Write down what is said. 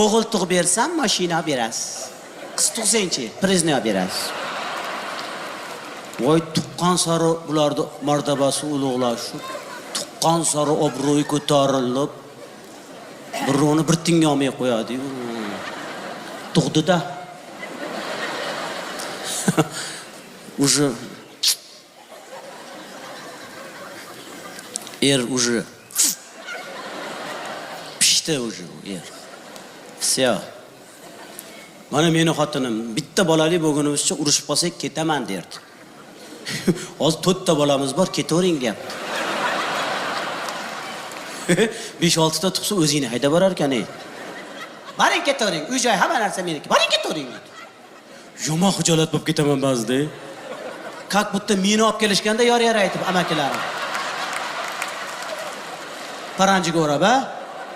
O'g'il tug'ib bersam, mashina berasiz. Qiz tug'sangchi, prizni olib berasiz. Voy tuqqan sari bularni martabasi ulug'lashib, tuqqan sari obro'yi ko'tarilib, birovni bir tinga olmay qo'yadi-yu. Tug'di-da. Уже уже pishdi уже er. Всё. Mana meni xotinim bitta bolali bo'lganimizcha urushib qolsak ketaman derdi. Hozir 4 ta bolamiz bor, ketavering deyapti. 5-6 ta tug'sa o'zingni haydab borar ekan-ey. Boring ketavering, uy-joy hamma narsa meniki. Boring ketavering dedi. Yomon xijolat bo'lib ketaman ba'zida. Как будто meni olib kelishganda yor aytib amakilarim. Paranjiga o'rab,